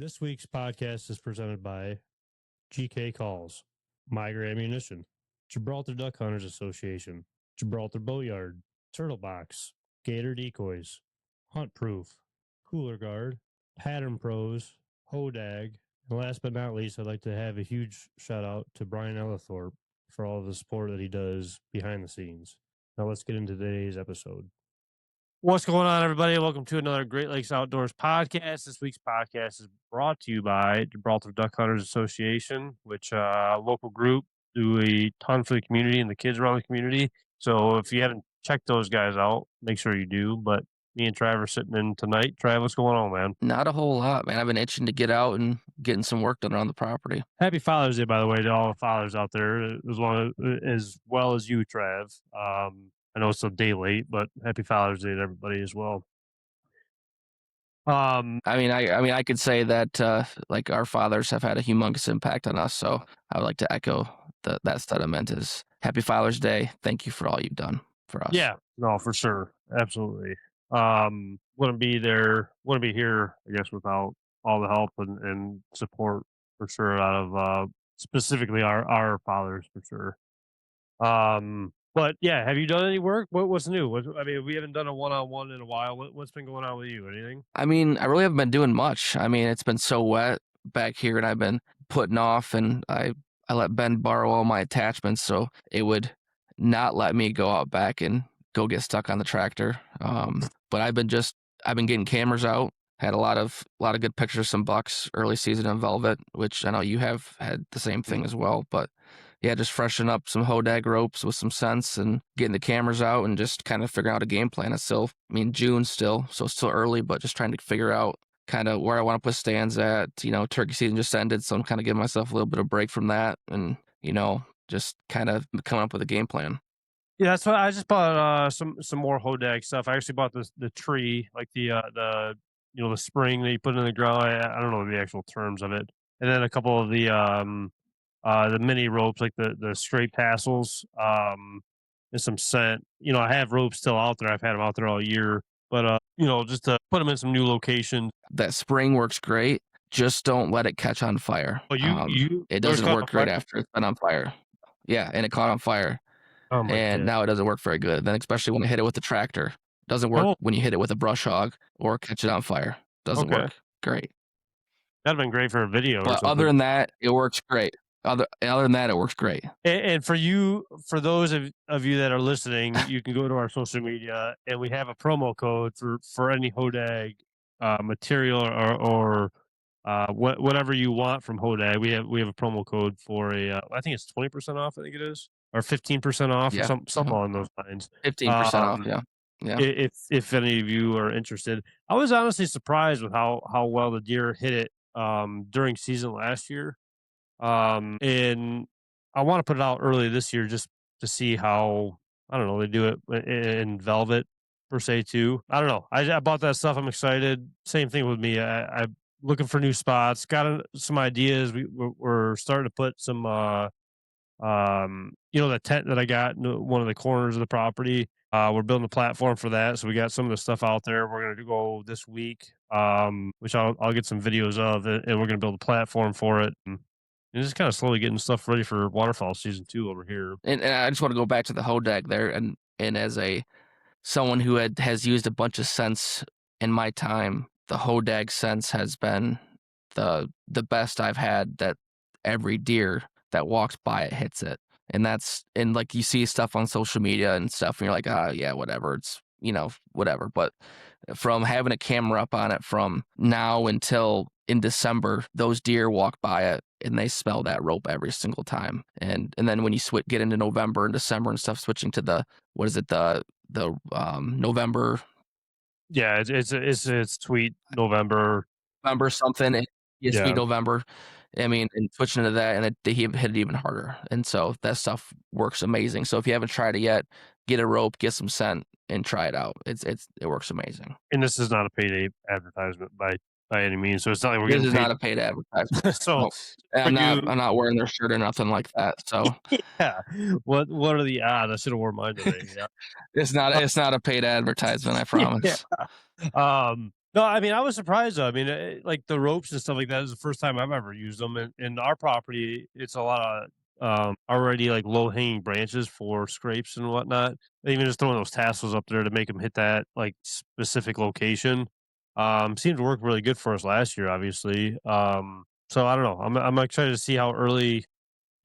This week's podcast is presented by GK Calls, Migra Ammunition, Gibraltar Duck Hunters Association, Gibraltar Boatyard, Turtle Box, Gator Decoys, Hunt Proof, Cooler Guard, Pattern Pros, Hodag, and last but not least, I'd like to have a huge shout out to Brian Ellithorpe for all of the support that he does behind the scenes. Now let's get into today's episode. What's going on, everybody? Welcome to another Great Lakes Outdoors podcast. This week's podcast is brought to you by Gibraltar Duck Hunters Association, which a local group do a ton for the community and the kids around the community. So if you haven't checked those guys out, make sure you do. But me and Trav are sitting in tonight. Trav, what's going on, man? Not a whole lot, man. I've been itching to get out and getting some work done around the property. Happy Father's Day, by the way, to all the fathers out there, as well as you, Trav. I know it's a day late, but happy Father's Day to everybody as well. I could say that like our fathers have had a humongous impact on us. So I would like to echo that sentiment is Happy Father's Day. Thank you for all you've done for us. Yeah, no, for sure. Absolutely. Wouldn't be here, I guess, without all the help and support for sure out of specifically our fathers for sure. But yeah, have you done any work? What's new? We haven't done a one-on-one in a while. What's been going on with you? Anything? I mean, I really haven't been doing much. I mean, it's been so wet back here, and I've been putting off, and I let Ben borrow all my attachments, so it would not let me go out back and go get stuck on the tractor. But I've been getting cameras out. Had a lot of good pictures of some bucks early season in velvet, which I know you have had the same thing as well. But yeah, just freshen up some Hodag ropes with some sense and getting the cameras out and just kind of figuring out a game plan. It's still, June still, so it's still early, but just trying to figure out kind of where I want to put stands at. Turkey season just ended, so I'm kind of giving myself a little bit of break from that and, just kind of coming up with a game plan. Yeah, that's why I just bought some more Hodag stuff. I actually bought the tree, like the spring that you put in the ground. I don't know the actual terms of it, and then a couple of the mini ropes, like the straight tassels, and some scent. I have ropes still out there. I've had them out there all year, but just to put them in some new locations. That spring works great. Just don't let it catch on fire. Oh, it doesn't work great after it's been on fire. Yeah, and it caught on fire. Oh my and God. Now it doesn't work very good. Then especially when you hit it with the tractor. It doesn't work when you hit it with a brush hog or catch it on fire. Doesn't work great. That'd have been great for a video. But other than that, it works great. Other than that, it works great. And for those of you that are listening, you can go to our social media, and we have a promo code for any Hodag material or whatever you want from Hodag. We have a promo code for I think it's 20% off. I think it is, or 15% off, or something along those lines. 15% off. Yeah. If any of you are interested, I was honestly surprised with how well the deer hit it during season last year. And I want to put it out early this year just to see how, I don't know, they do it in velvet per se too. I don't know. I bought that stuff. I'm excited. Same thing with me. I'm looking for new spots. Got some ideas. We're starting to put some, the tent that I got in one of the corners of the property. We're building a platform for that. So we got some of the stuff out there. We're going to go this week, which I'll get some videos of, and we're going to build a platform for it. And just kind of slowly getting stuff ready for waterfowl season 2 over here. And I just want to go back to the Hodag there, and as someone who has used a bunch of scents in my time, the Hodag scents has been the best I've had. That every deer that walks by it hits it, and like you see stuff on social media and stuff, and you're like, yeah, whatever, it's whatever. But from having a camera up on it from now until in December, those deer walk by it and they smell that rope every single time. And then when you get into November and December and stuff, switching to the November. Yeah, it's sweet November something. Sweet November. And switching to that, and they hit it even harder. And so that stuff works amazing. So if you haven't tried it yet, get a rope, get some scent, and try it out. It works amazing. And this is not a paid advertisement by any means. So it's not like we're getting paid. This is not a paid advertisement. So I'm not wearing their shirt or nothing like that. So yeah, what are the odds? I should have worn mine today. Yeah. It's not a paid advertisement, I promise. Yeah. No, I mean, I was surprised though. I mean, like the ropes and stuff like that is the first time I've ever used them. And in our property, it's a lot of already like low hanging branches for scrapes and whatnot. Even just throwing those tassels up there to make them hit that like specific location seemed to work really good for us last year, obviously. So I don't know. I'm excited to see how early.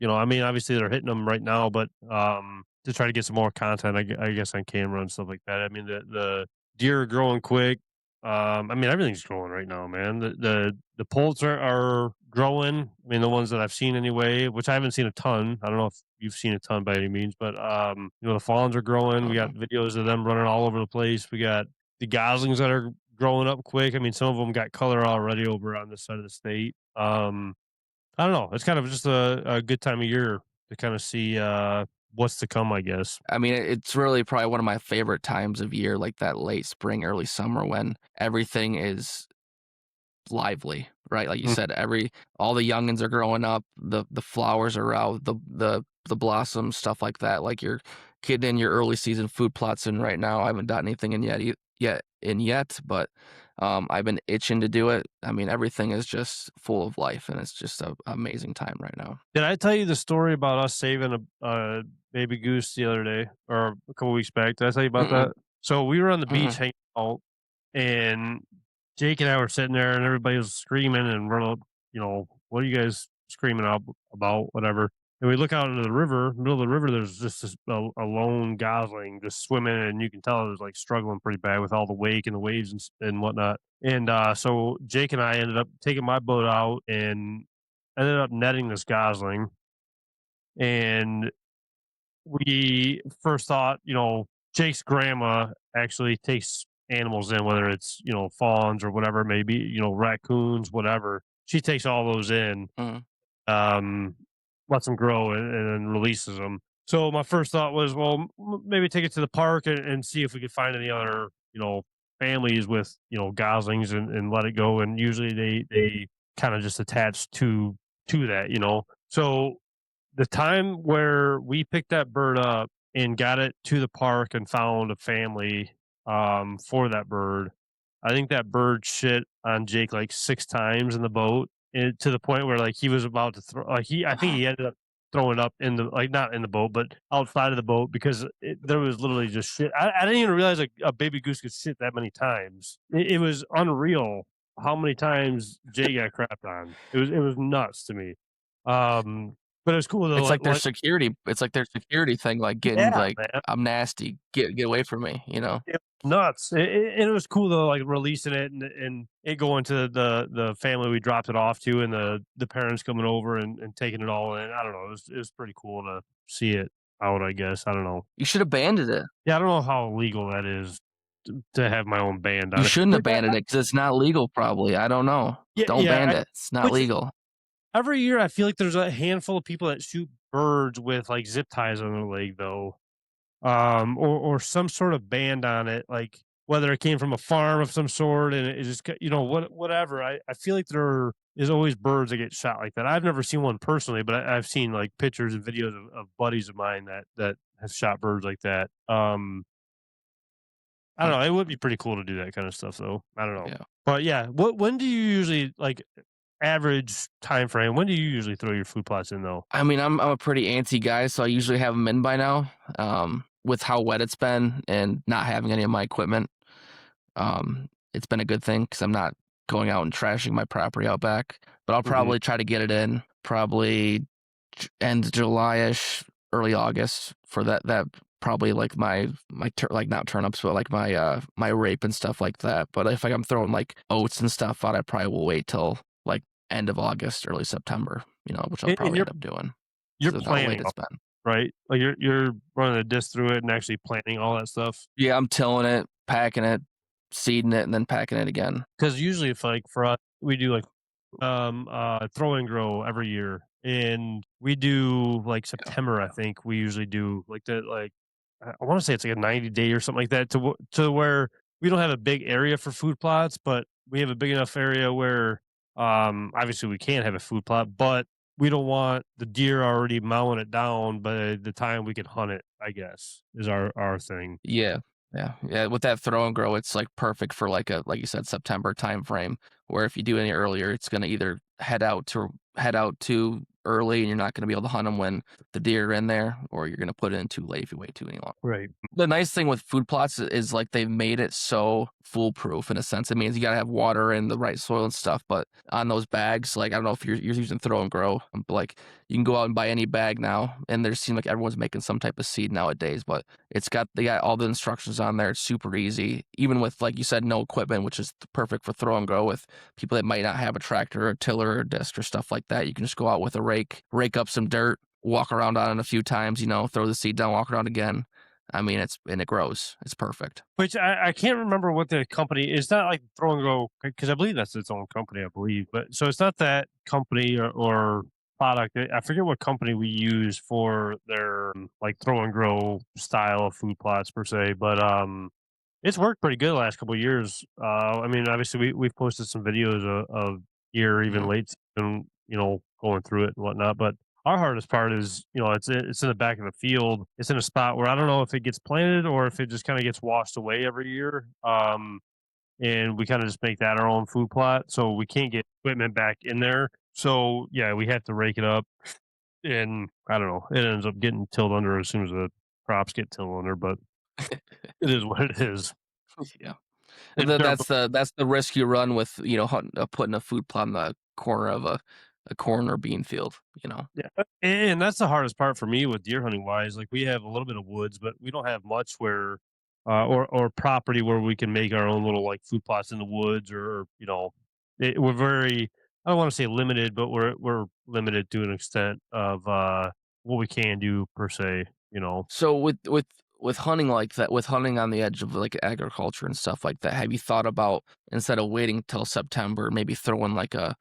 I mean, obviously they're hitting them right now, but to try to get some more content, I guess on camera and stuff like that. I mean, the deer are growing quick. I mean, everything's growing right now, man. The poults are growing. I mean, the ones that I've seen anyway, which I haven't seen a ton. I don't know if you've seen a ton by any means, but the fawns are growing. We got Mhm. videos of them running all over the place. We got the goslings that are growing up quick. I mean, some of them got color already over on this side of the state. I don't know. It's kind of just a good time of year to kind of see what's to come, I guess. I mean, it's really probably one of my favorite times of year, like that late spring, early summer when everything is lively, right? Like you Mm. said, all the youngins are growing up, the flowers are out, the blossoms, stuff like that. Like you're getting in your early season food plots in right now. I haven't done anything in yet, but I've been itching to do it. I mean, everything is just full of life, and it's just an amazing time right now. Did I tell you the story about us saving a baby goose the other day or a couple weeks back? Did I tell you about Mm-mm, that? So we were on the beach mm-mm, hanging out, and Jake and I were sitting there, and everybody was screaming, and we're like, what are you guys screaming about? Whatever. And we look out into the river, middle of the river. There's just a lone gosling just swimming, and you can tell it was like struggling pretty bad with all the wake and the waves and whatnot. And so Jake and I ended up taking my boat out and ended up netting this gosling. And we first thought, Jake's grandma actually takes animals in, whether it's, fawns or whatever it may be, raccoons, whatever. She takes all those in, mm. um, lets them grow and then releases them. So my first thought was, well, maybe take it to the park and see if we could find any other, families with, goslings and let it go. And usually they kind of just attach to that. So the time where we picked that bird up and got it to the park and found a family for that bird, I think that bird shit on Jake like 6 times in the boat, to the point where like he was about to throw. Like I think he ended up throwing up in the like not in the boat, but outside of the boat because there was literally just shit. I didn't even realize a baby goose could shit that many times. It was unreal how many times Jay got crapped on. It was nuts to me. Um, but it was cool to It's like their like security. It's like their security thing. Like getting yeah, like man, I'm nasty. Get away from me. You know. it was nuts. It was cool though, like releasing it and it going to the family we dropped it off to, and the parents coming over and taking it all in. I don't know. It was pretty cool to see it out. I guess I don't know. You should abandon it. Yeah, I don't know how legal that is to have my own band You on it. shouldn't Which abandon it because it's not legal. Probably. I don't know. yeah, Don't yeah. ban it. It's not Which legal. every year I feel like there's a handful of people that shoot birds with like zip ties on their leg though. Or some sort of band on it, like whether it came from a farm of some sort, and it just whatever. I feel like there is always birds that get shot like that. I've never seen one personally, but I've seen like pictures and videos of buddies of mine that have shot birds like that. I don't Mm, know. It would be pretty cool to do that kind of stuff, though. I don't know, yeah. but yeah. When do you usually like average time frame? When do you usually throw your food plots in though? I mean, I'm a pretty antsy guy, so I usually have them in by now. With how wet it's been and not having any of my equipment, it's been a good thing because I'm not going out and trashing my property out back. But I'll Hmm. probably try to get it in probably end of July-ish, early August for that probably like like not turnips, but like my rape and stuff like that. But if I'm throwing like oats and stuff out, I probably will wait till like end of August, early September. Which I'll And probably you're end up doing you're because of how late planning, it's been. right? Like you're running a disc through it and actually planting all that stuff. Yeah, I'm tilling it, packing it, seeding it, and then packing it again. Because usually, if like for us, we do like throw and grow every year, and we do like Yeah. September. I think we usually do like the like I want to say it's like a 90-day or something like that to where we don't have a big area for food plots, but we have a big enough area where obviously we can have a food plot, but we don't want the deer already mowing it down by the time we can hunt it. I guess is our thing. Yeah. Yeah, yeah. With that throw and grow, it's like perfect for like you said, September time frame. Where if you do any earlier, it's gonna either head out too early, and you're not gonna be able to hunt them when the deer are in there, or you're gonna put it in too late if you wait too any long. Right. The nice thing with food plots is like they've made it so foolproof in a sense. It means you gotta have water and the right soil and stuff, but on those bags, like I don't know if you're using throw and grow, but like you can go out and buy any bag now, and there seems like everyone's making some type of seed nowadays. But they got all the instructions on there. It's super easy, even with like you said, no equipment, which is perfect for throw and grow with people that might not have a tractor or a tiller or disc or stuff like that. You can just go out with a rake up some dirt, walk around on it a few times, throw the seed down, walk around again. I mean, it grows. It's perfect. Which I can't remember what the company is. Not like Throw and Go because I believe that's its own company. I believe, but so it's not that company or product. I forget what company we use for their like Throw and Grow style of food plots per se, but it's worked pretty good the last couple of years. I mean, obviously we've posted some videos of year even Mhm. late season, going through it and whatnot. But our hardest part is, it's in the back of the field. It's in a spot where I don't know if it gets planted or if it just kind of gets washed away every year. And we kind of just make that our own food plot, so we can't get equipment back in there. So yeah, we have to rake it up, and I don't know. It ends up getting tilled under as soon as the crops get tilled under, but it is what it is. Yeah. And they're That's the risk you run with, putting a food plot in the corner of a corn or bean field, you know? Yeah, and that's the hardest part for me with deer hunting wise. Like we have a little bit of woods, but we don't have much where, or property where we can make our own little like food plots in the woods, or we're very. I don't want to say limited, but we're limited to an extent of what we can do per se. So with hunting like that, with hunting on the edge of like agriculture and stuff like that, have you thought about instead of waiting till September, maybe throwing like a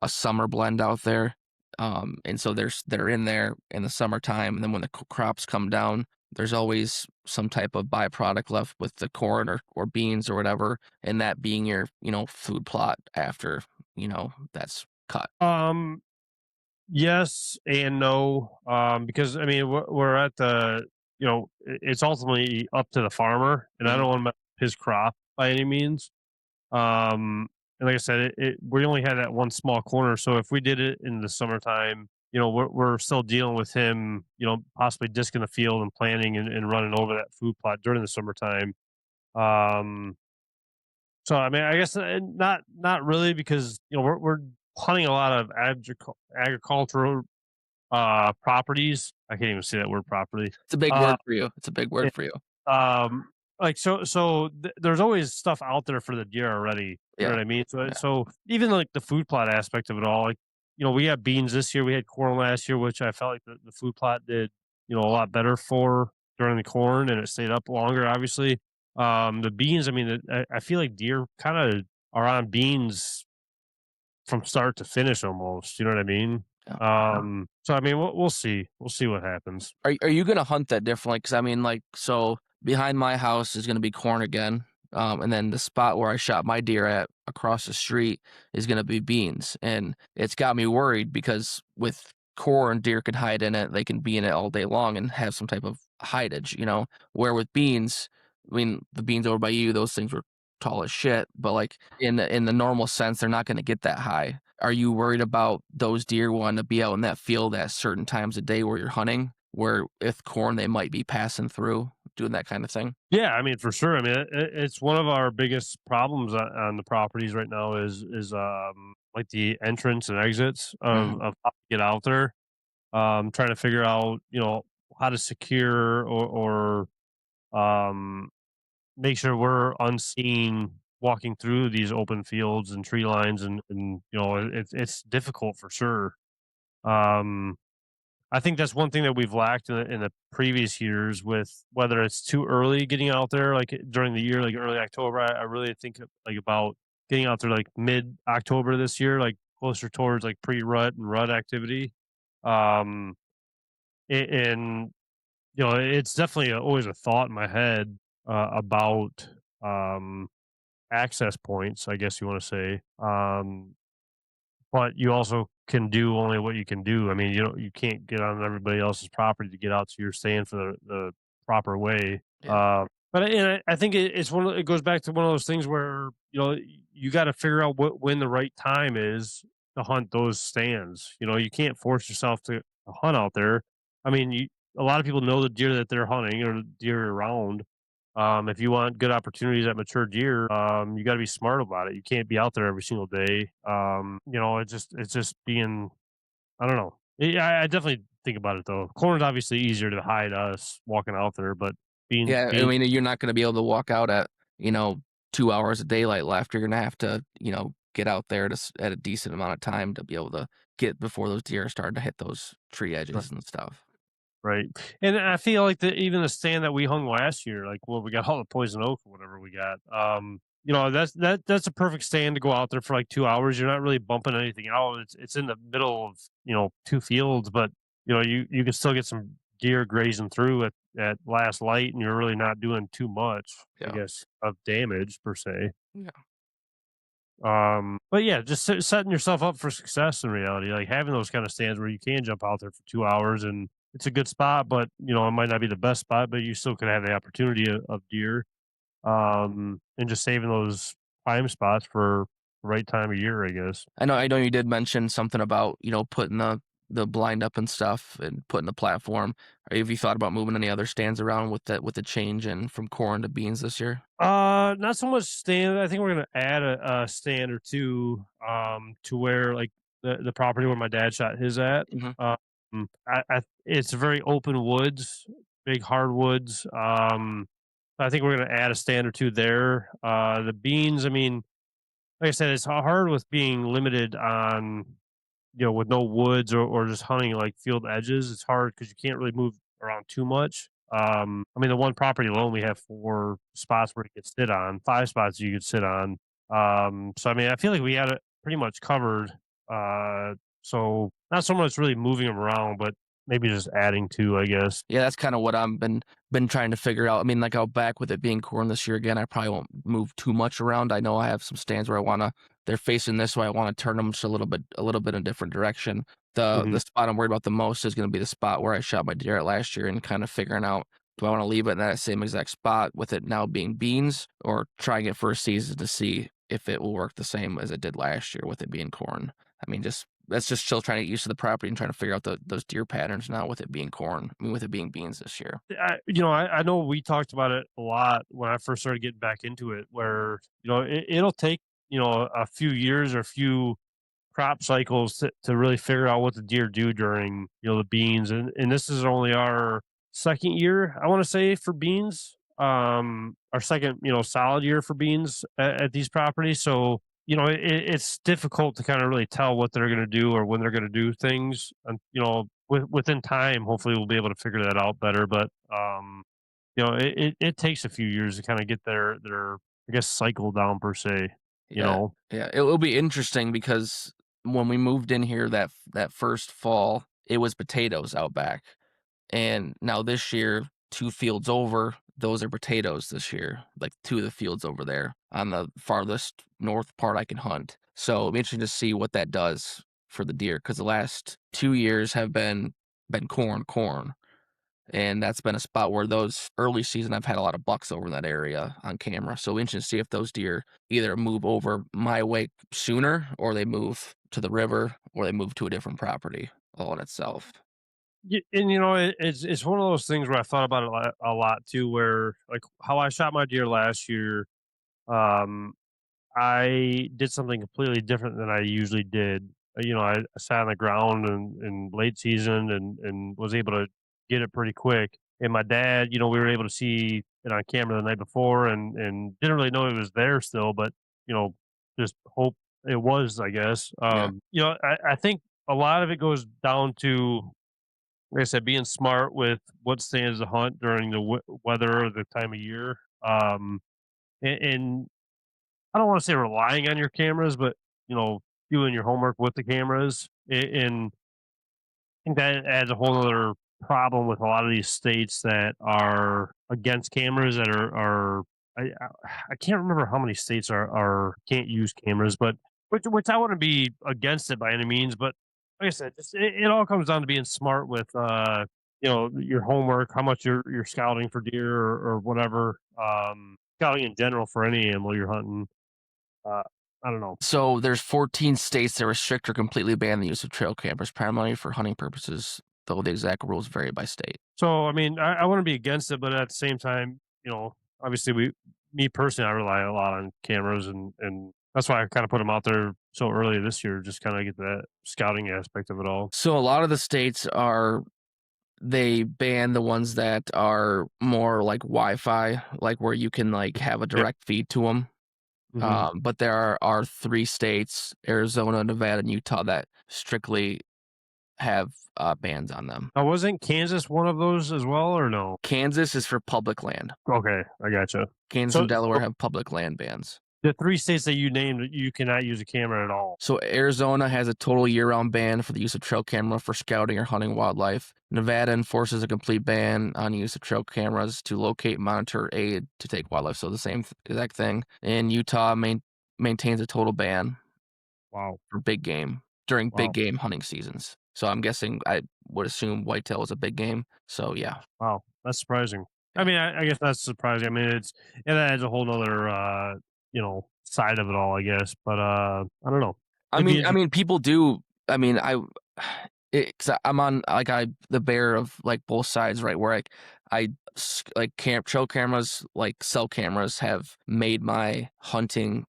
summer blend out there? And so they're in there in the summertime, and then when the crops come down, there's always some type of byproduct left with the corn or beans or whatever, and that being your food plot after that's cut. Yes and no, because I mean we're at it's ultimately up to the farmer, and I Mhm. don't want to mess up his crop by any means. And like I said, we only had that one small corner, so if we did it in the summertime, we're still dealing with him, possibly disking the field and planting and running over that food plot during the summertime. Um, so I mean, I guess not really because we're hunting a lot of agricultural properties. I can't even say that word properly. It's a big Uh, word for you. It's a big word for you. um, like there's always stuff out there for the deer already. You know Yeah. what I mean? So Yeah. so even like the food plot aspect of it all, like we had beans this year, we had corn last year, which I felt like the food plot did a lot better for during the corn, and it stayed up longer. Obviously, the beans. I mean, I feel like deer kind of are on beans from start to finish almost. You know what I mean? Yeah. So I mean, we'll see. We'll see what happens. Are you gonna hunt that differently? Because I mean, like, so behind my house is gonna be corn again, and then the spot where I shot my deer at across the street is gonna be beans, and it's got me worried because with corn, deer can hide in it. They can be in it all day long and have some type of hideage, Where with beans, I mean, the beans over by you, those things were tall as shit, but like in the normal sense, they're not gonna get that high. Are you worried about those deer wanting to be out in that field at certain times of day where you're hunting, where if corn they might be passing through, doing that kind of thing? Yeah, I mean, for sure. I mean, it's one of our biggest problems on the properties right now is like the entrance and exits Mhm. of how to get out there. Trying to figure out how to secure or make sure we're unseen walking through these open fields and tree lines, and it's difficult for sure. Um, I think that's one thing that we've lacked in the previous years with whether it's too early getting out there, like during the year, like early October. I really think like about getting out there like mid October this year, like closer towards like pre rut and rut activity. Um, and it's definitely always a thought in my head about um, access points, I guess you want to say. But you also can do only what you can do. I mean, you can't get on everybody else's property to get out to your stand for the proper way. Yeah. But I think it's it goes back to one of those things where you got to figure out when the right time is to hunt those stands. You can't force yourself to hunt out there. I mean, a lot of people know the deer that they're hunting or the deer around. If you want good opportunities at mature deer, you got to be smart about it. You can't be out there every single day. It's just being, I don't know. Yeah, I definitely think about it though. Corn's obviously easier to hide us walking out there, but being Yeah, I being mean, you're not gonna be able to walk out at, you know, 2 hours of daylight left. You're gonna have to, get out there at a decent amount of time to be able to get before those deer start to hit those tree edges and stuff. right. And I feel like even the stand that we hung last year, like we got all the poison oak or whatever we got. That's a perfect stand to go out there for like 2 hours. You're not really bumping anything out. It's in the middle of two fields, but you can still get some deer grazing through at last light, and you're really not doing too much, I Yeah. guess, of damage per se. Yeah. But yeah, just setting yourself up for success in reality, like having those kind of stands where you can jump out there for 2 hours and it's a good spot, but it might not be the best spot, but you still could have the opportunity of deer. And just saving those prime spots for the right time of year, I guess. I know you did mention something about, putting the blind up and stuff and putting the platform. Have you thought about moving any other stands around with the change in from corn to beans this year? Not so much stand. I think we're gonna add a stand or two, to where like the property where my dad shot his at. Mhm. It's very open woods, big hardwoods. I think we're gonna add a stand or two there. The beans, I mean, like I said, it's hard with being limited on with no woods or just hunting like field edges. It's hard because you can't really move around too much. I mean, the one property alone, we have 4 spots where you could sit on, 5 spots you could sit on. So I mean, I feel like we had it pretty much covered. So not so much really moving them around, but maybe just adding to, I guess. Yeah, that's kinda what I'm been trying to figure out. I mean, like, out back with it being corn this year again, I probably won't move too much around. I know I have some stands where they're facing this way, I wanna turn them just a little bit in a different direction. The Hmm. spot I'm worried about the most is gonna be the spot where I shot my deer at last year and kinda figuring out, do I wanna leave it in that same exact spot with it now being beans or trying it for a season to see if it will work the same as it did last year with it being corn? I mean, just that's just still trying to get used to the property and trying to figure out those deer patterns now with it being corn. I mean, with it being beans this year. I know we talked about it a lot when I first started getting back into it, where it'll take a few years or a few crop cycles to really figure out what the deer do during the beans, and this is only our second year, I want to say, for beans, our second solid year for beans at these properties. So it's difficult to kind of really tell what they're going to do or when they're going to do things, and within time hopefully we'll be able to figure that out better, but it takes a few years to kind of get their I guess cycle down per se you Yeah, know yeah. It'll be interesting because when we moved in here that first fall, it was potatoes out back, and now this year, 2 fields over, those are potatoes this year. Like 2 of the fields over there on the farthest north part I can hunt. So it'll be interesting to see what that does for the deer because the last 2 years have been corn. And that's been a spot where those early season I've had a lot of bucks over in that area on camera. So interesting to see if those deer either move over my way sooner or they move to the river or they move to a different property all in itself. And it's one of those things where I thought about it a lot too, where like how I shot my deer last year. Um, I did something completely different than I usually did. I sat on the ground in late season and was able to get it pretty quick. And my dad, we were able to see it on camera the night before, and didn't really know it was there still, but you know, just hope it was, I guess. Yeah. I think a lot of it goes down to, like I said, being smart with what stands to hunt during the weather or the time of year. And I don't want to say relying on your cameras, but you know, doing your homework with the cameras. And I think that adds a whole other problem with a lot of these states that are against cameras that are I can't remember how many states are can't use cameras, but which I wouldn't be against it by any means. But like I said, it all comes down to being smart with your homework, how much you're scouting for deer or whatever, scouting in general for any animal you're hunting. Uh, I don't know. So there's 14 states that restrict or completely ban the use of trail cameras, primarily for hunting purposes, though the exact rules vary by state. So, I mean, I wouldn't be against it, but at the same time, obviously me personally, I rely a lot on cameras and that's why I kind of put them out there so early this year, just kind of get that scouting aspect of it all. So a lot of the states they ban the ones that are more like Wi-Fi, like where you can like have a Yeah. direct feed to them. Hmm. But there are 3 states, Arizona, Nevada, and Utah, that strictly have bans on them. Now, wasn't Kansas one of those as well, or no? Kansas is for public land. Okay, I gotcha. Kansas So, and Delaware have public land bans. the three states that you named, you cannot use a camera at all. So Arizona has a total year-round ban for the use of trail camera for scouting or hunting wildlife. Nevada enforces a complete ban on use of trail cameras to locate, monitor, aid to take wildlife. So the same exact thing. And Utah maintains a total ban Wow, for big game during big wow, game hunting seasons. So I'm guessing I would assume whitetail is a big game. So yeah. wow, that's surprising. I mean, I guess that's surprising. I mean, it adds a whole nother side of it all, I guess. But I don't know. I It'd be mean, I interesting. mean, people do. I mean, cause I'm on like the bear of like both sides, right? Where like trail cameras, like cell cameras, have made my hunting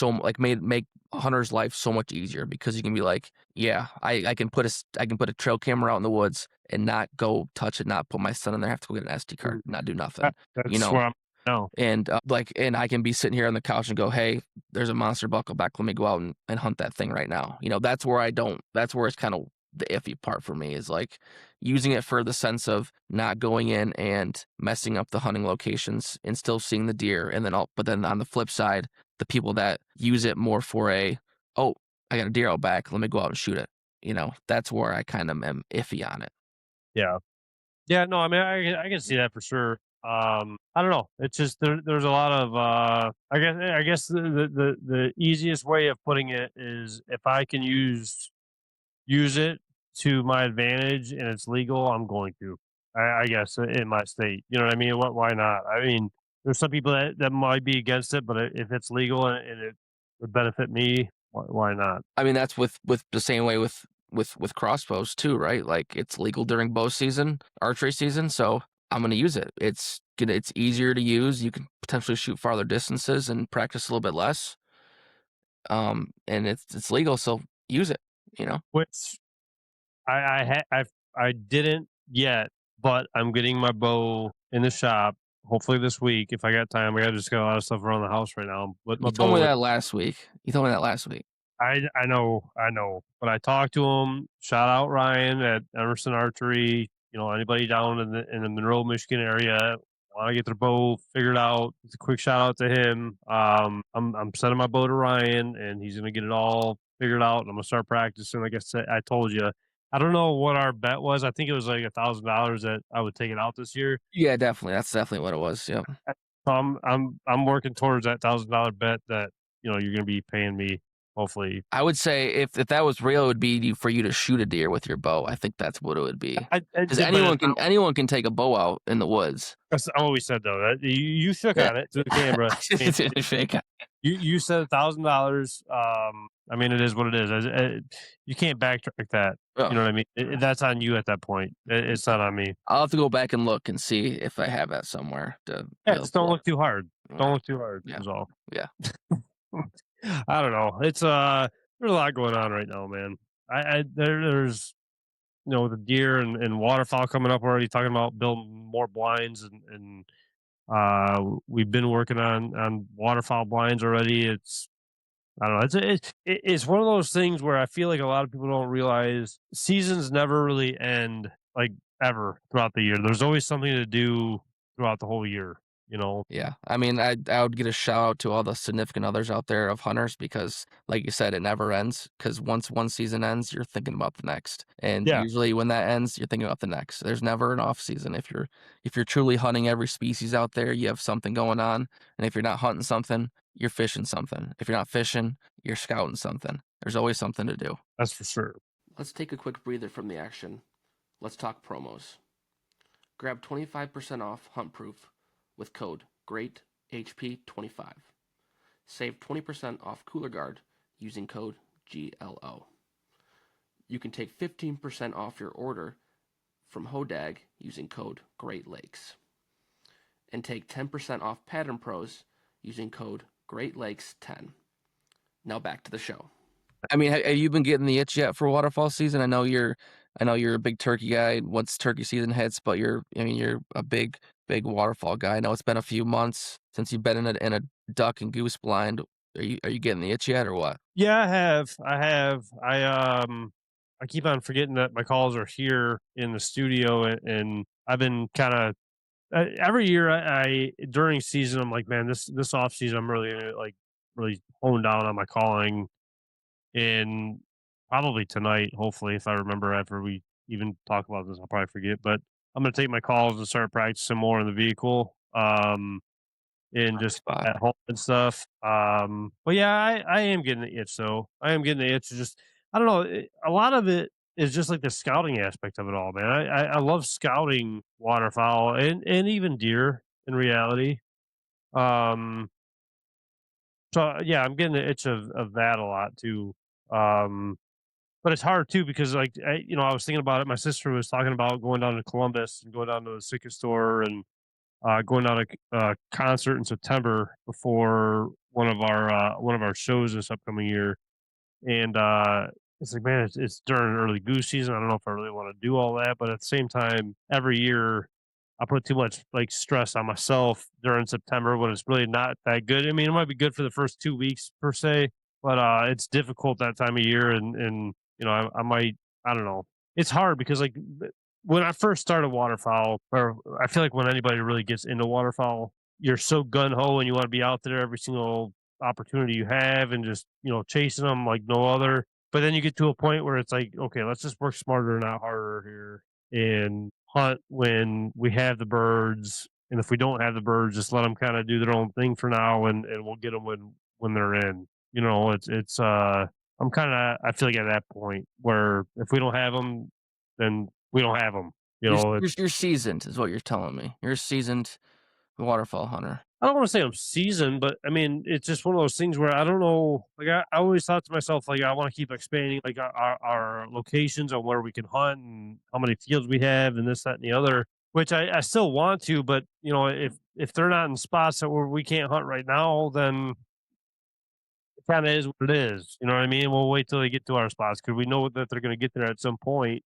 like make a hunter's life so much easier, because you can be like, yeah, I can put a trail camera out in the woods and not go touch it, not put my son in there, have to go get an SD card, not do nothing, you That's know. where I'm now. And and I can be sitting here on the couch and go, hey, there's a monster buckleback, let me go out and hunt that thing right now. That's where it's kind of the iffy part for me, is like using it for the sense of not going in and messing up the hunting locations and still seeing the deer. And then but then on the flip side, the people that use it more for oh, I got a deer out back, let me go out and shoot it. That's where I kind of am iffy on it. Yeah, yeah. No, I mean, I can see that for sure. I don't know. It's just there's a lot of I guess the easiest way of putting it is, if I can use it to my advantage and it's legal, I'm going to. I guess in my state, you know what I mean. Why not? I mean, there's some people that might be against it, but if it's legal and it would benefit me, why not? I mean, that's with the same way with crossbows too, right? Like, it's legal during bow season, archery season, so I'm going to use it. It's easier to use. You can potentially shoot farther distances and practice a little bit less. And it's legal, so use it. Which I didn't yet, but I'm getting my bow in the shop. Hopefully this week, if I got time. I just got a lot of stuff around the house right now. But my You told me bow, that last week. You told me that last week. I know. But I talked to him. Shout out Ryan at Emerson Archery. Anybody down in the Monroe, Michigan area want to get their bow figured out. It's a quick shout out to him. I'm sending my bow to Ryan, and he's gonna get it all figured out. And I'm gonna start practicing. Like I said, I told you. I don't know what our bet was. I think it was like $1,000 that I would take it out this year. Yeah, definitely. That's definitely what it was. Yeah. So I'm working towards that $1,000 bet that you're gonna be paying me. Hopefully, I would say if that was real, it would be for you to shoot a deer with your bow. I think that's what it would be. Because but it's not. anyone can take a bow out in the woods. That's always said though. You shook Yeah. on it to the camera. Fake. You said $1,000. I mean, it is what it is. You can't backtrack that. Oh, You know what I mean? That's on you at that point. It's not on me. I'll have to go back and look and see if I have that somewhere to be Yeah, able to just don't pull up. look too hard. Don't Yeah. look too hard. Yeah. Is all. Yeah. I don't know. It's there's a lot going on right now, man. There's the deer and waterfowl coming up already. Talking about building more blinds and we've been working on waterfowl blinds already. I don't know. It's one of those things where I feel like a lot of people don't realize seasons never really end, like, ever throughout the year. There's always something to do throughout the whole year. Yeah. I mean, I would get a shout out to all the significant others out there of hunters, because, like you said, it never ends. Because once one season ends, you're thinking about the next, and Yeah, usually when that ends, you're thinking about the next. There's never an off season. If you're truly hunting every species out there, you have something going on, and if you're not hunting something, you're fishing something. If you're not fishing, you're scouting something. There's always something to do. that's for sure. Let's take a quick breather from the action. Let's talk promos. Grab 25% off Hunt Proof with code GREATHP25. Save 20% off Cooler Guard using code GLO. You can take 15% off your order from Hodag using code Great Lakes. And take 10% off Pattern Pros using code Great Lakes 10. Now back to the show. I mean, have you been getting the itch yet for waterfall season? I know you're a big turkey guy once turkey season hits, but you're a big waterfall guy. I know it's been a few months since you've been in a duck and goose blind. Are you getting the itch yet or what? Yeah, I have. I keep on forgetting that my calls are here in the studio, and I've been kind of every year. I during season, I'm like, man, this off season, I'm really like really hone down on my calling, and probably tonight, hopefully, if I remember after we even talk about this, I'll probably forget, but I'm gonna take my calls and start practicing more in the vehicle. And just Spot. at home and stuff. But yeah, I am getting the itch. So I am getting the itch. Just I don't know. A lot of it is just like the scouting aspect of it all, man. I love scouting waterfowl and even deer in reality. Um, so yeah, I'm getting the itch of that a lot too. Um, but it's hard too because I was thinking about it. My sister was talking about going down to Columbus and going down to the Sitka store and going on a concert in September before one of our shows this upcoming year, and it's like, man, it's during early goose season. I don't know if I really want to do all that, but at the same time, every year I put too much like stress on myself during September when it's really not that good. I mean, it might be good for the first 2 weeks per se, but it's difficult that time of year, and I might I don't know. It's hard because when I first started waterfowl, or I feel like when anybody really gets into waterfowl, you're so gun ho and you want to be out there every single opportunity you have and just chasing them like no other. But then you get to a point where it's like, okay, let's just work smarter, not harder here, and hunt when we have the birds. And if we don't have the birds, just let them kind of do their own thing for now, and we'll get them when they're in. It's I'm kind of I feel like at that point where if we don't have them, then we don't have them. You're seasoned, is what you're telling me. You're a seasoned waterfall hunter. I don't want to say I'm seasoned, but I mean, it's just one of those things where I don't know. Like I always thought to myself, like I want to keep expanding, like our locations on where we can hunt and how many fields we have, and this, that, and the other. Which I still want to, but if they're not in spots that where we can't hunt right now, then it kind of is what it is. You know what I mean? We'll wait till they get to our spots because we know that they're going to get there at some point.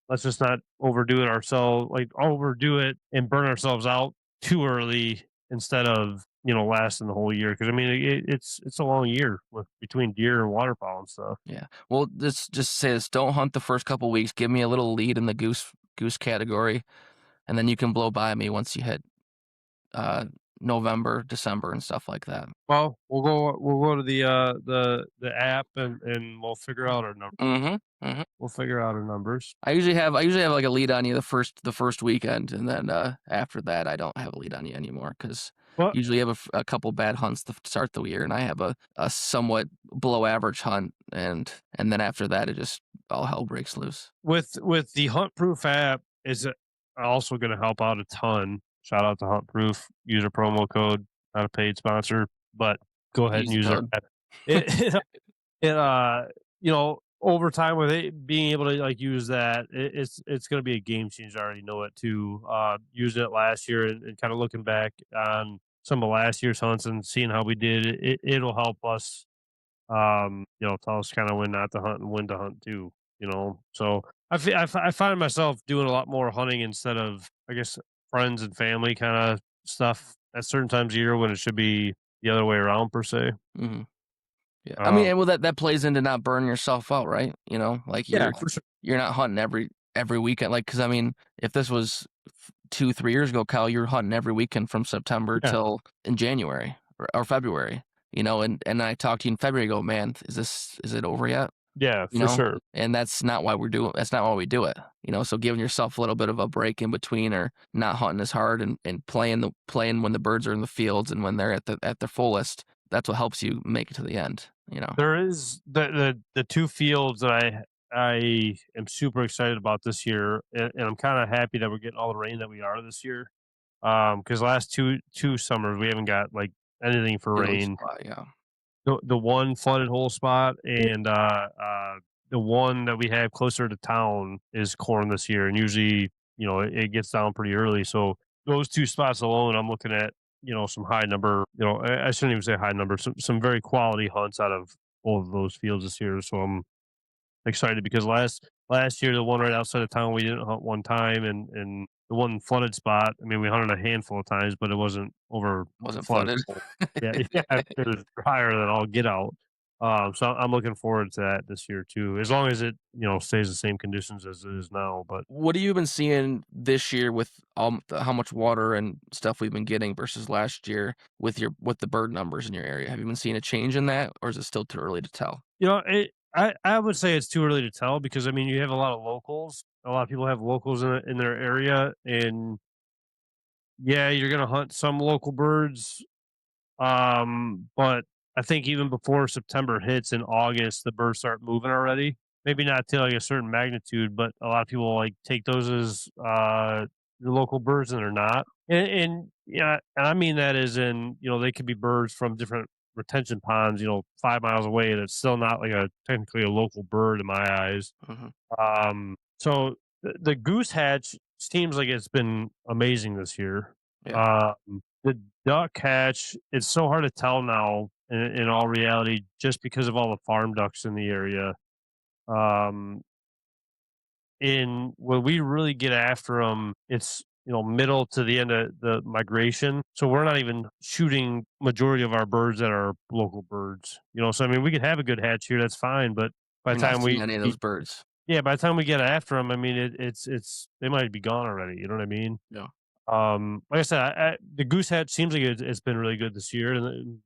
Let's just not overdo it ourselves, like overdo it and burn ourselves out too early instead of lasting the whole year. Because I mean, it's a long year with between deer and waterfowl and stuff. Yeah. Well, this just says don't hunt the first couple weeks. Give me a little lead in the goose category, and then you can blow by me once you hit November, December, and stuff like that. Well, we'll go to the app and we'll figure out our numbers. We'll figure out our numbers. I usually have like a lead on you the first weekend, and then after that I don't have a lead on you anymore because But usually you have a couple bad hunts to start the year, and I have a somewhat below average hunt, and then after that it just all hell breaks loose. with the Hunt Proof app, is it also going to help out a ton. Shout out to Hunt Proof. Use a promo code. Not a paid sponsor, but go ahead and use our app. It, over time with it being able to like use that, it's going to be a game changer. I already know it too. Using it last year and kind of looking back on some of last year's hunts and seeing how we did it'll help us. Tell us kind of when not to hunt and when to hunt too. So I find myself doing a lot more hunting instead of I guess friends and family kind of stuff at certain times of year when it should be the other way around per se. Mm-hmm. Yeah, I mean, well, that plays into not burning yourself out, right? Like For sure. you're not hunting every weekend. Like, because I mean, if this was 2-3 years ago, Kyle, you're hunting every weekend from September till in January or February. And I talked to you in February. Go, man, is it over yet? Yeah, for sure. And that's not why that's not why we do it. So giving yourself a little bit of a break in between, or not hunting as hard and playing when the birds are in the fields and when they're at their fullest. That's what helps you make it to the end. There is the two fields that I am super excited about this year, and I'm kind of happy that we're getting all the rain that we are this year. Because last two summers we haven't got like anything for Diddly rain. spot, yeah. The one flooded hole spot and the one that we have closer to town is corn this year, and usually it gets down pretty early. So those two spots alone, I'm looking at some high number. I shouldn't even say high number. Some very quality hunts out of both of those fields this year. So I'm excited because last year the one right outside of town we didn't hunt one time, and the one flooded spot. I mean, we hunted a handful of times, but it wasn't over a Wasn't flooded flooded. hole. Yeah, yeah, it was drier than all get out. So I'm looking forward to that this year too, as long as it stays the same conditions as it is now. But What have you been seeing this year with how much water and stuff we've been getting versus last year with the bird numbers in your area? Have you been seeing a change in that, or is it still too early to tell? I would say it's too early to tell because I mean you have a lot of locals. A lot of people have locals in their area, and yeah, you're gonna hunt some local birds. But I think even before September hits in August, the birds start moving already. Maybe not to like a certain magnitude, but a lot of people like take those as the local birds and they're not. And yeah, and I mean that as in, they could be birds from different retention ponds, 5 miles away. That's still not like a technically a local bird in my eyes. Mhm. So the goose hatch seems like it's been amazing this year. Yeah. The duck hatch, it's so hard to tell now in all reality, just because of all the farm ducks in the area. Um, in when we really get after them, it's middle to the end of the migration. So we're not even shooting majority of our birds that are local birds. So I mean, we could have a good hatch here, that's fine, but by You're the not time seeing any of those birds. yeah, by the time we get after them, I mean, it's they might be gone already. You know what I mean? Yeah. Like I said, the goose hatch seems like it's been really good this year, and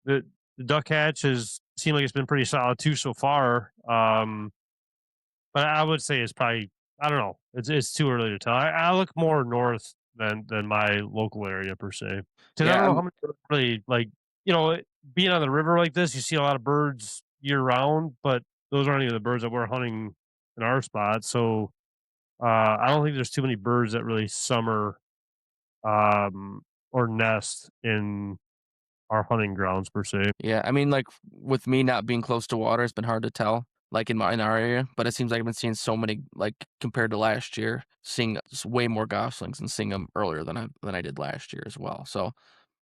the duck hatch has seemed like it's been pretty solid too so far. But I would say it's probably I don't know. It's too early to tell. I look more north than my local area per se, because I Yeah, don't know I'm how many birds really like being on the river like this. You see a lot of birds year round, but those aren't even the birds that we're hunting in our spot. So I don't think there's too many birds that really summer um, or nest in our hunting grounds per se. yeah, I mean, like, with me not being close to water, it's been hard to tell, like, in our area, but it seems like I've been seeing so many, like, compared to last year, seeing s way more goslings and seeing them earlier than I did last year as well, so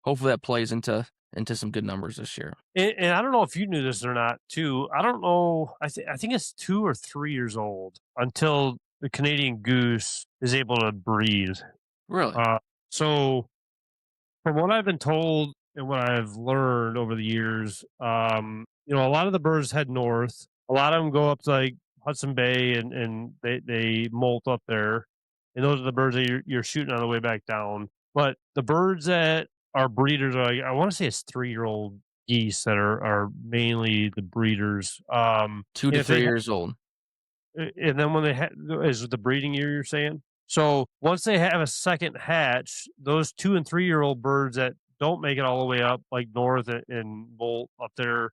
hopefully that plays into some good numbers this year. And I don't know if you knew this or not too. I don't know. I think it's 2 or 3 years old until the Canadian goose is able to breed. Really? Uh, so from what I've been told and what I've learned over the years, a lot of the birds head north. A lot of them go up to like Hudson Bay and they molt up there. And those are the birds that you're shooting on the way back down. But the birds that are breeders are like, I want to say it's 3-year-old geese that are mainly the breeders. 2 And to if they 3 years old. and then when they is the breeding year you're saying? So once they have a second hatch, those 2 and 3-year-old birds that don't make it all the way up like north and molt up there,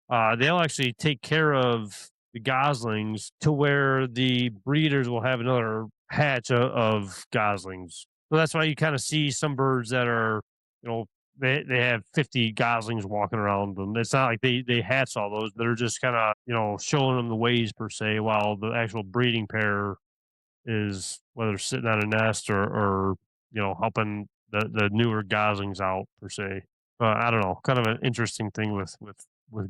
they'll actually take care of the goslings to where the breeders will have another hatch of goslings. So that's why you kind of see some birds that are, you know, they have 50 goslings walking around them. It's not like they hatch all those. They're just kind of, showing them the ways per se, while the actual breeding pair is whether sitting on a nest or helping the newer goslings out per se. I don't know, kind of an interesting thing with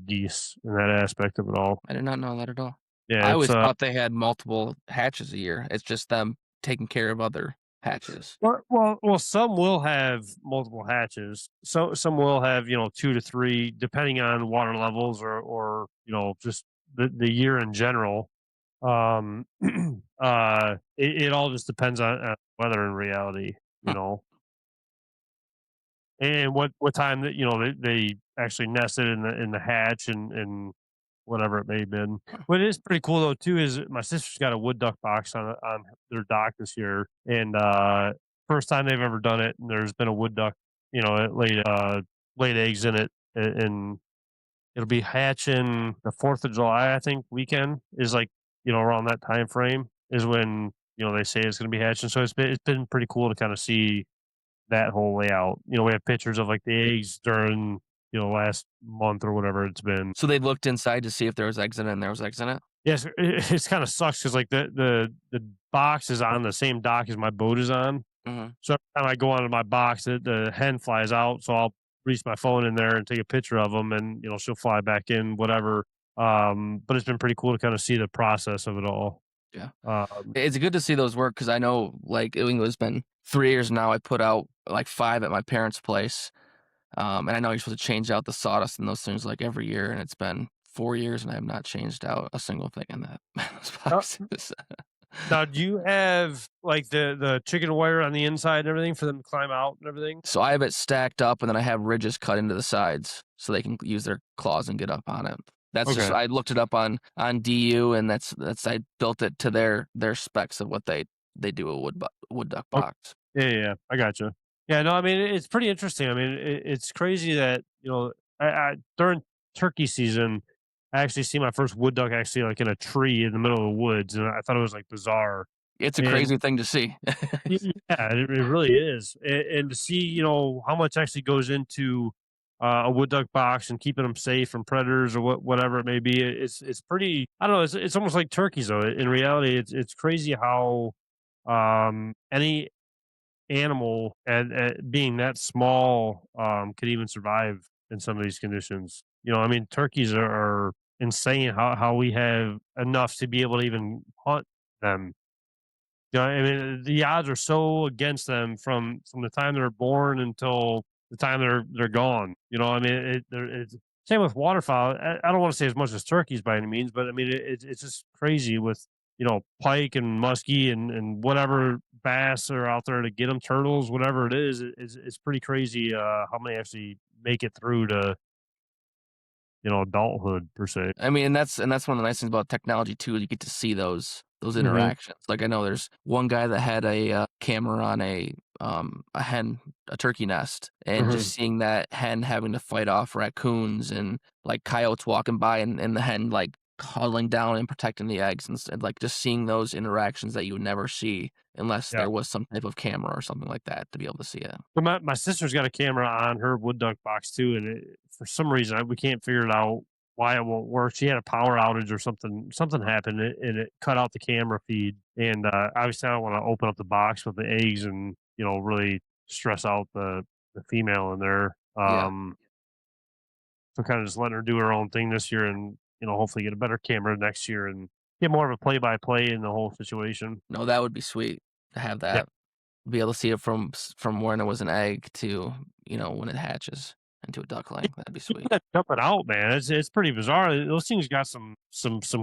geese in that aspect of it all. I did not know that at all. Yeah, I it's always thought they had multiple hatches a year, it's just them taking care of other hatches. well, some will have multiple hatches. So some will have 2 to 3, depending on water levels or just the year in general. Um, it all just depends on weather in reality, you Huh, know, and what time that they actually nested in the hatch and whatever it may have been. huh. What is pretty cool though too is my sister's got a wood duck box on their dock this year, and first time they've ever done it. And there's been a wood duck, it laid eggs in it, and it'll be hatching the 4th of July, I think weekend is like around that time frame is when they say it's going to be hatching. So it's been pretty cool to kind of see that whole layout. We have pictures of like the eggs during last month or whatever it's been. So they looked inside to see if there was eggs in it, and there was eggs in it? Yes, it's kind of sucks because like the box is on the same dock as my boat is on. Mhm. So every time I go onto my box, the hen flies out. So I'll reach my phone in there and take a picture of them, and she'll fly back in, whatever. But it's been pretty cool to kind of see the process of it all. Yeah. Um, It's good to see those work because I know, like, it's been 3 years now. I put out, like, 5 at my parents' place, and I know you're supposed to change out the sawdust and those things, like, every year, and it's been 4 years, and I have not changed out a single thing in that those uh, boxes. Now, do you have like the chicken wire on the inside and everything for them to climb out and everything? So I have it stacked up, and then I have ridges cut into the sides so they can use their claws and get up on it. That's just Okay. I looked it up on DU, and that's I built it to their specs of what they do a wood duck Okay. box. Yeah. I gotcha. Yeah. No, I mean it's pretty interesting. I mean it's crazy that during turkey season, I actually see my first wood duck actually like in a tree in the middle of the woods, and I thought it was like bizarre. It's a And crazy thing to see. yeah, it really is. And to see, how much actually goes into a wood duck box and keeping them safe from predators or whatever it may be. It's pretty. I don't know. It's almost like turkeys though. In reality, it's crazy how any animal and being that small could even survive in some of these conditions. I mean, turkeys are insane how we have enough to be able to even hunt them. I mean, the odds are so against them from the time they're born until the time they're gone. I mean, it's same with waterfowl. I don't want to say as much as turkeys by any means, but I mean, it's just crazy with pike and muskie and whatever bass are out there to get them, turtles, whatever it is. It's pretty crazy how many actually make it through to adulthood per se. I mean, and that's one of the nice things about technology too. You get to see those Hmm. interactions. Like I know there's one guy that had a camera on a turkey nest, and Hmm. just seeing that hen having to fight off raccoons and like coyotes walking by, and the hen like huddling down and protecting the eggs, and like just seeing those interactions that you would never see unless Yeah. there was some type of camera or something like that to be able to see it. But my sister's got a camera on her wood duck box too, and for some reason we can't figure it out why it won't work. She had a power outage or something. Something happened, and it cut out the camera feed. And obviously, I don't want to open up the box with the eggs and really stress out the female in there. Yeah, So kind of just letting her do her own thing this year, and hopefully get a better camera next year and get more of a play by play in the whole situation. no, that would be sweet to have Yeah. that. Be able to see it from when it was an egg to, when it hatches into a duckling. That'd be sweet. Yeah, jumping out, man. It's pretty bizarre. Those things got some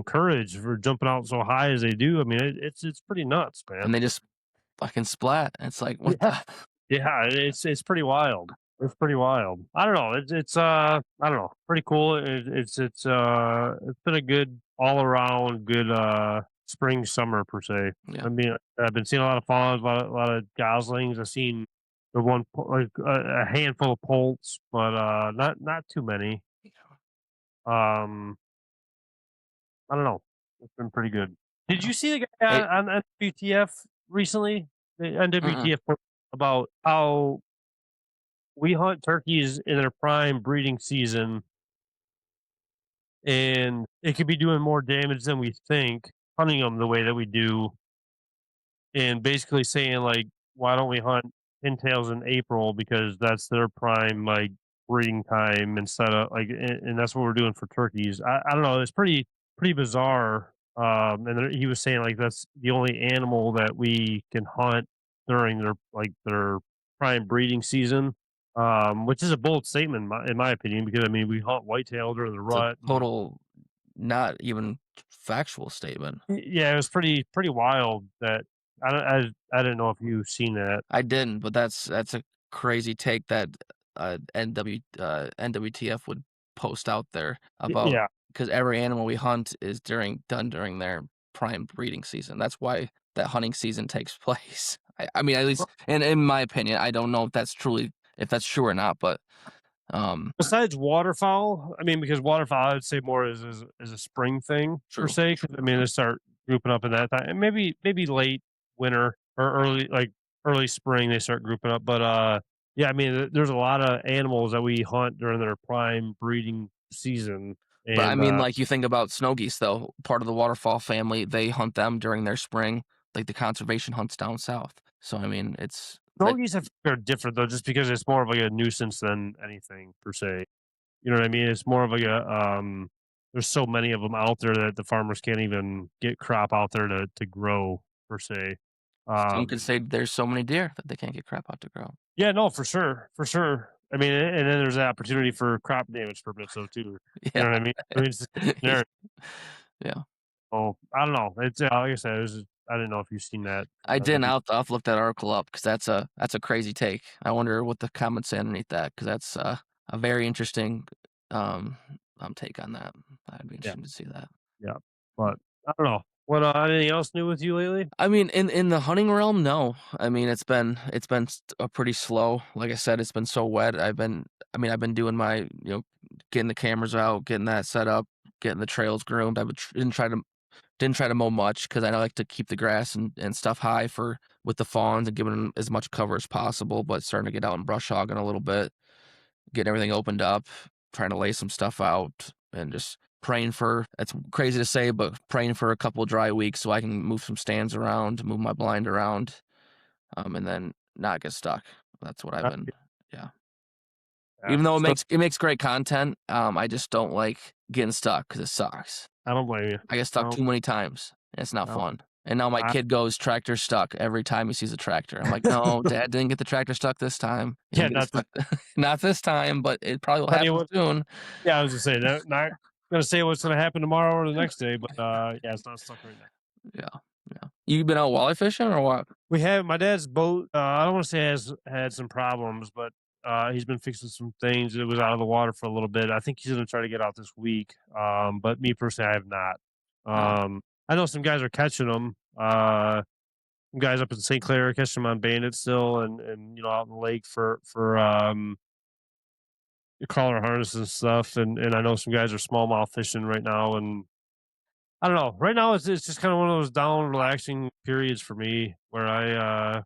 courage for jumping out so high as they do. I mean, it's pretty nuts, man. And they just fucking splat. It's like, what Yeah, the yeah. It's pretty wild. It's pretty wild. I don't know. It's I don't know. Pretty cool. It's been a good all around good spring summer per se. Yeah. I mean, I've been seeing a lot of fawns, a lot of goslings. I've seen like a handful of poults, but not too many. Um, I don't know. It's been pretty good. Did Yeah. you see the guy Hey, on NWTF recently? The mm-mm. NWTF about how we hunt turkeys in their prime breeding season, and it could be doing more damage than we think hunting them the way that we do, and basically saying like, why don't we hunt pintails in April because that's their prime like breeding time instead of like, and that's what we're doing for turkeys. I don't know. It's pretty bizarre. And he was saying like that's the only animal that we can hunt during their prime breeding season. Which is a bold statement in my opinion because I mean we hunt whitetail during the It's a rut. And total not even factual statement. yeah, it was pretty wild that I didn't know if you've seen that. I didn't, but that's a crazy take that NWTF would post out there about Yeah. because every animal we hunt is done during their prime breeding season. That's why that hunting season takes place. I mean, at least, and in my opinion, I don't know if that's true or not, but um, Besides waterfowl, I mean, because waterfowl, I would say more is a spring thing per true. se. 'Cause, I mean, they start. grouping up in that time, and maybe late winter or early spring they start grouping up. But yeah, I mean, there's a lot of animals that we hunt during their prime breeding season, But I and mean, like you think about snow geese, though, part of the waterfowl family, they hunt them during their spring, like the conservation hunts down south. So I mean, it's that doggies are different though, just because it's more of like a nuisance than anything per se. You know what I mean? It's more of like a there's so many of them out there that the farmers can't even get crop out there to grow per se. some could Um, say there's so many deer that they can't get crap out to grow. yeah, no, for sure, for sure. I mean, and then there's the opportunity for crop damage permits though too. You Yeah. know what I mean? I mean, it's there. Yeah. Oh, I don't know. It's like I said, I didn't know if you've seen that. I didn't. The I'll have to look that article up because that's a crazy take. I wonder what the comments say underneath that because that's a very interesting um, take on that. I'd be yeah, interested to see that. yeah. But I don't know. What anything else new with you lately? I mean, in the hunting realm, no. I mean, it's been a pretty slow. Like I said, it's been so wet. I've been doing my getting the cameras out, getting that set up, getting the trails groomed. Didn't try to mow much because I like to keep the grass and stuff high for with the fawns and giving them as much cover as possible. But starting to get out and brush hogging a little bit, getting everything opened up, trying to lay some stuff out, and just praying for. It's crazy to say, but praying for a couple dry weeks so I can move some stands around, move my blind around, and then not get stuck. That's what I've Uh, been. Yeah. yeah, Even though so it makes great content, I just don't like getting stuck because it sucks. I don't blame you. I get I stuck too many times. And it's not don't, fun. And now my I, kid goes tractor stuck every time he sees a tractor. I'm like, no, Dad didn't get the tractor stuck this time. You yeah, don't get not the stuck, not this time, but it probably will tell you happen what. soon. Yeah, I was just saying that. Not gonna say what's gonna happen tomorrow or the next day, but yeah, it's not stuck right now. Yeah, yeah. You been out walleye fishing or what? We have my dad's boat. I don't want to say has had some problems, but he's been fixing some things. It was out of the water for a little bit. I think he's gonna try to get out this week. But me personally, I have not. No, I know some guys are catching them. Some guys up in St. Clair are catching them on Bandit still, and out in the lake for collar harnesses and stuff. And I know some guys are smallmouth fishing right now, and I don't know. Right now, it's just kind of one of those down, relaxing periods for me where I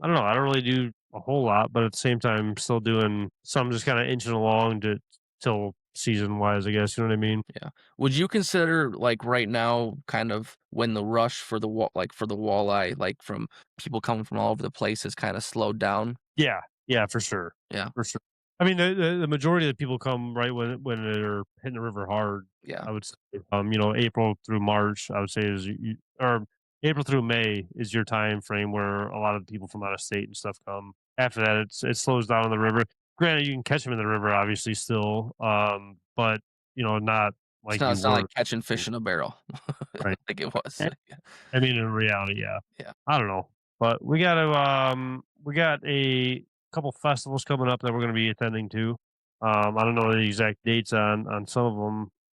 don't know. I don't really do a whole lot, but at the same time, I'm still doing some, just kind of inching along to till season wise. I guess you know what I mean. yeah. Would you consider like right now, kind of when the rush for for the walleye, like from people coming from all over the place, has kind of slowed down? Yeah, yeah, for sure, Yeah, for sure. I mean, the majority of the people come right when they're hitting the river hard. yeah. I would say, April through March. I would say is or April through May is your time frame where a lot of people from out of state and stuff come. After that, it slows down on the river. Granted, you can catch them in the river, obviously, still, but not like you It's not like were, catching fish in a barrel, right? like it was. Yeah, I mean, in reality, yeah. yeah. I don't know, but we got a couple festivals coming up that we're going to be attending to. I don't know the exact dates on some of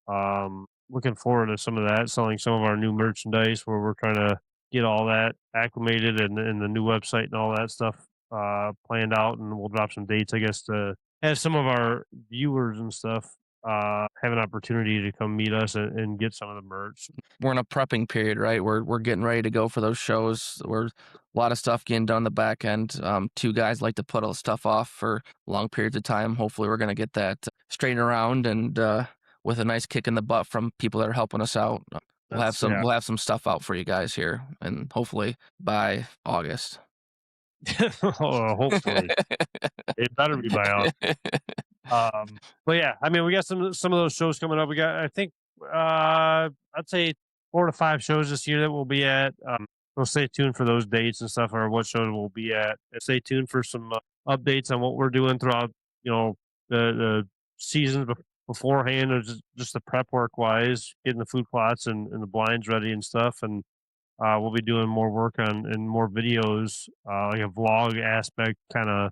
them. Looking forward to some of that, selling some of our new merchandise where we're trying to get all that acclimated and the new website and all that stuff planned out, and we'll drop some dates, I guess, to have some of our viewers and stuff have an opportunity to come meet us and get some of the merch. We're in a prepping period, right? We're getting ready to go for those shows. We're a lot of stuff getting done on the back end. Two guys like to put all the stuff off for long periods of time. Hopefully, we're gonna get that straightened around and with a nice kick in the butt from people that are helping us out. That's yeah. We'll have some stuff out for you guys here, and hopefully by August. Hopefully, it better be by us. But yeah, I mean, we got some of those shows coming up. We got, I think, I'd say 4 to 5 shows this year that we'll be at. So stay tuned for those dates and stuff, or what shows we'll be at. And stay tuned for some updates on what we're doing throughout, the seasons beforehand, or just the prep work wise, getting the food plots and the blinds ready and stuff. And we'll be doing more work on and more videos, like a vlog aspect, kind of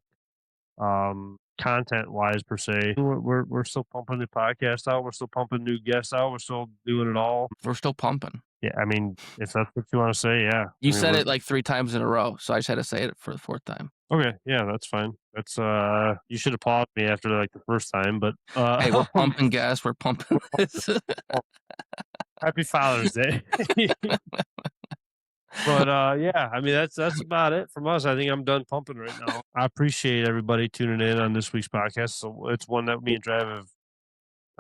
content wise per se. We're still pumping the podcast out. We're still pumping new guests out. We're still doing it all. We're still pumping. Yeah, I mean, if that's what you want to say, yeah. You I mean, said we're it like 3 times in a row, so I just had to say it for the fourth time. okay. Yeah, that's fine. That's you should applaud me after like the first time, but Hey, we're pumping gas. We're pumping this. Happy Father's Day. But yeah, I mean that's about it from us. I think I'm done pumping right now. I appreciate everybody tuning in on this week's podcast. So it's one that me and Trav have.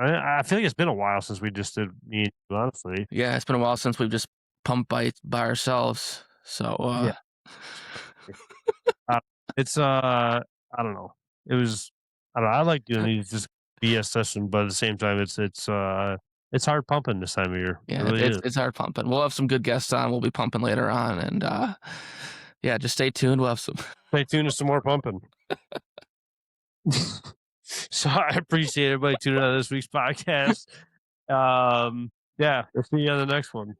I feel like it's been a while since we just did me and you, honestly. Yeah, it's been a while since we've just pumped by ourselves. So Yeah. It's I don't know. It was I don't know. I like doing these just BS session, but at the same time, it's hard pumping this time of year. It yeah, really is. it's hard pumping. We'll have some good guests on. We'll be pumping later on, and yeah, just stay tuned. We'll have some. Stay tuned to some more pumping. So I appreciate everybody tuning in on this week's podcast. Yeah, we'll see you on the next one.